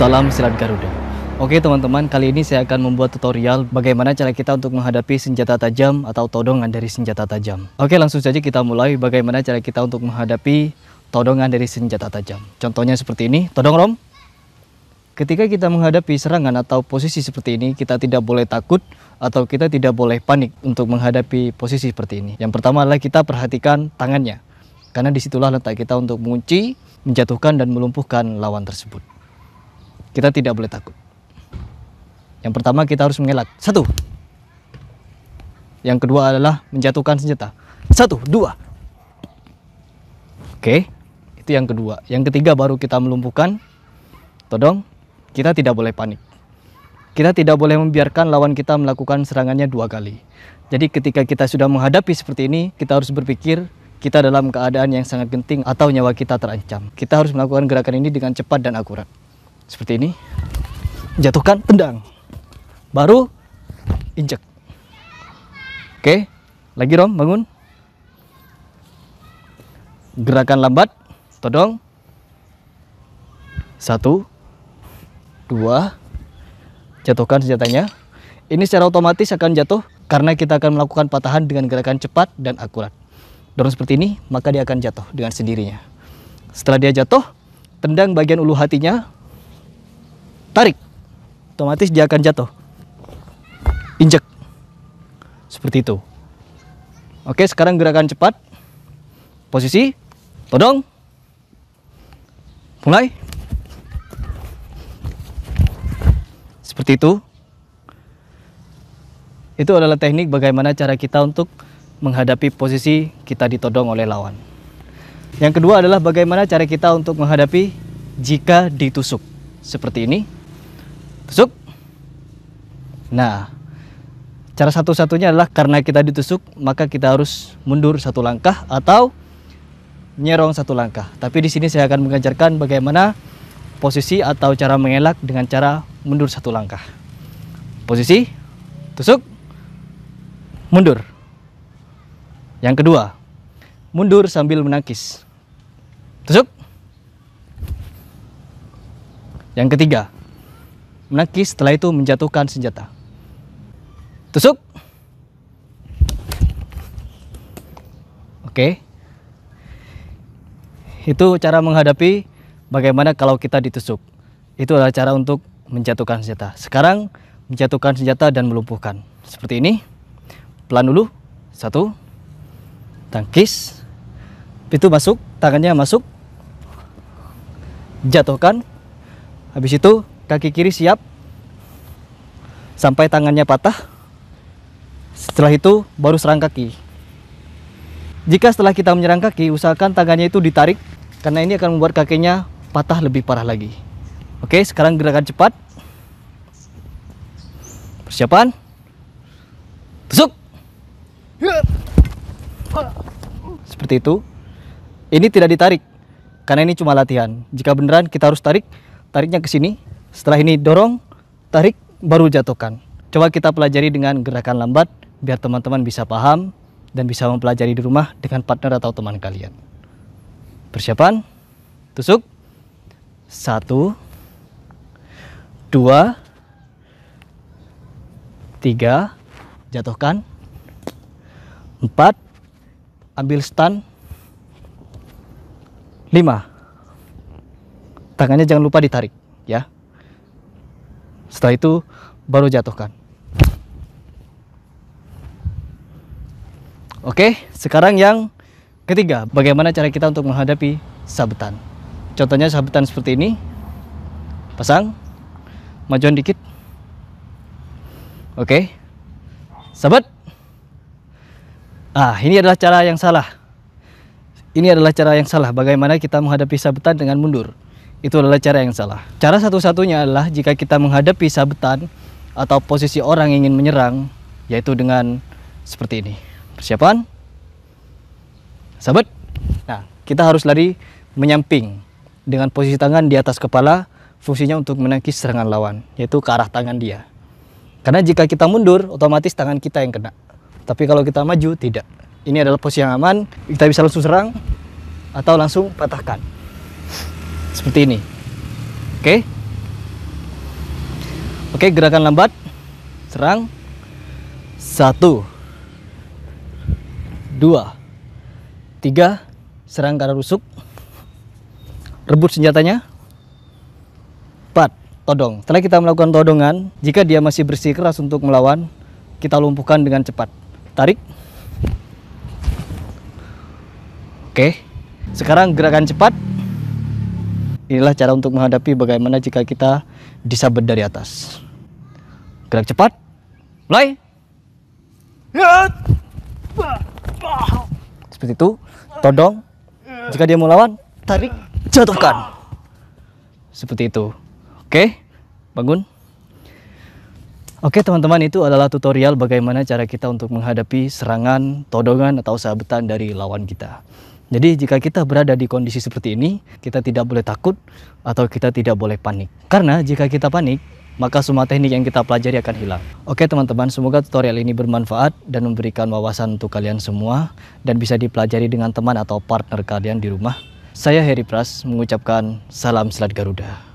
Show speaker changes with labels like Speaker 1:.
Speaker 1: Salam silat Garuda. Oke teman-teman, kali ini saya akan membuat tutorial bagaimana cara kita untuk menghadapi senjata tajam atau todongan dari senjata tajam. Oke, langsung saja kita mulai bagaimana cara kita untuk menghadapi todongan dari senjata tajam. Contohnya seperti ini, todong rom. Ketika kita menghadapi serangan atau posisi seperti ini, kita tidak boleh takut atau kita tidak boleh panik untuk menghadapi posisi seperti ini. Yang pertama adalah kita perhatikan tangannya, karena disitulah letak kita untuk mengunci, menjatuhkan dan melumpuhkan lawan tersebut. Kita tidak boleh takut. Yang pertama kita harus mengelak. 1. Yang kedua adalah menjatuhkan senjata. 1, 2. Oke, itu yang kedua. Yang ketiga baru kita melumpuhkan. Todong. Kita tidak boleh panik. Kita tidak boleh membiarkan lawan kita melakukan serangannya 2 kali. Jadi ketika kita sudah menghadapi seperti ini, kita harus berpikir kita dalam keadaan yang sangat genting atau nyawa kita terancam. Kita harus melakukan gerakan ini dengan cepat dan akurat. Seperti ini. Jatuhkan, tendang. Baru injek. Oke, lagi Rom, bangun. Gerakan lambat, todong. 1, 2. Jatuhkan senjatanya. Ini secara otomatis akan jatuh karena kita akan melakukan patahan dengan gerakan cepat dan akurat. Dorong seperti ini, maka dia akan jatuh dengan sendirinya. Setelah dia jatuh, tendang bagian ulu hatinya. Tarik, otomatis dia akan jatuh. Injek, seperti itu. Oke, sekarang gerakan cepat. Posisi, todong. Mulai. Seperti itu. Itu adalah teknik bagaimana cara kita untuk menghadapi posisi kita ditodong oleh lawan. Yang kedua adalah bagaimana cara kita untuk menghadapi jika ditusuk. Seperti ini. Tusuk. Nah, cara satu-satunya adalah karena kita ditusuk, maka kita harus mundur 1 langkah atau nyerong 1 langkah. Tapi di sini saya akan mengajarkan bagaimana posisi atau cara mengelak dengan cara mundur 1 langkah. Posisi, tusuk, mundur. Yang kedua, mundur sambil menangkis. Tusuk. Yang ketiga, menangkis, setelah itu menjatuhkan senjata. Tusuk. Oke. Itu cara menghadapi bagaimana kalau kita ditusuk. Itu adalah cara untuk menjatuhkan senjata. Sekarang menjatuhkan senjata dan melumpuhkan. Seperti ini. Pelan dulu. 1. Tangkis. Itu masuk, tangannya masuk. Jatuhkan. Habis itu kaki kiri siap sampai tangannya patah. Setelah itu baru serang kaki. Jika setelah kita menyerang kaki, usahakan tangannya itu ditarik karena ini akan membuat kakinya patah lebih parah lagi. Oke, sekarang gerakan cepat. Persiapan. Tusuk. Seperti itu. Ini tidak ditarik karena ini cuma latihan. Jika beneran kita harus tarik. Tariknya ke sini. Setelah ini dorong, tarik, baru jatuhkan. Coba kita pelajari dengan gerakan lambat biar teman-teman bisa paham dan bisa mempelajari di rumah dengan partner atau teman kalian. Persiapan. Tusuk. 1, 2, 3. Jatuhkan. 4. Ambil stun. 5. Tangannya jangan lupa ditarik, ya. Setelah itu baru jatuhkan. Oke, sekarang yang ketiga, bagaimana cara kita untuk menghadapi sabetan. Contohnya sabetan seperti ini. Pasang, majuan dikit. Oke. Sabet. Ini adalah cara yang salah. Ini adalah cara yang salah bagaimana kita menghadapi sabetan dengan mundur. Itu adalah cara yang salah. Cara satu-satunya adalah jika kita menghadapi sabetan atau posisi orang yang ingin menyerang, yaitu dengan seperti ini. Persiapan. Sabet. Nah, kita harus lari menyamping dengan posisi tangan di atas kepala, fungsinya untuk menangkis serangan lawan, yaitu ke arah tangan dia. Karena jika kita mundur, otomatis tangan kita yang kena. Tapi kalau kita maju, tidak. Ini adalah posisi yang aman, kita bisa langsung serang atau langsung patahkan. Seperti ini. Oke. Oke, gerakan lambat. Serang. 1, 2, 3. Serang ke arah rusuk. Rebut senjatanya. 4. Todong. Setelah kita melakukan todongan, jika dia masih bersikeras untuk melawan, kita lumpuhkan dengan cepat. Tarik. Oke. Sekarang gerakan cepat. Inilah cara untuk menghadapi bagaimana jika kita disabet dari atas. Gerak cepat. Mulai. Seperti itu. Todong. Jika dia mau lawan, tarik, jatuhkan. Seperti itu. Oke, bangun. Oke teman-teman, itu adalah tutorial bagaimana cara kita untuk menghadapi serangan, todongan, atau sabetan dari lawan kita. Jadi jika kita berada di kondisi seperti ini, kita tidak boleh takut atau kita tidak boleh panik. Karena jika kita panik, maka semua teknik yang kita pelajari akan hilang. Oke teman-teman, semoga tutorial ini bermanfaat dan memberikan wawasan untuk kalian semua dan bisa dipelajari dengan teman atau partner kalian di rumah. Saya Heri Pras mengucapkan salam Selat Garuda.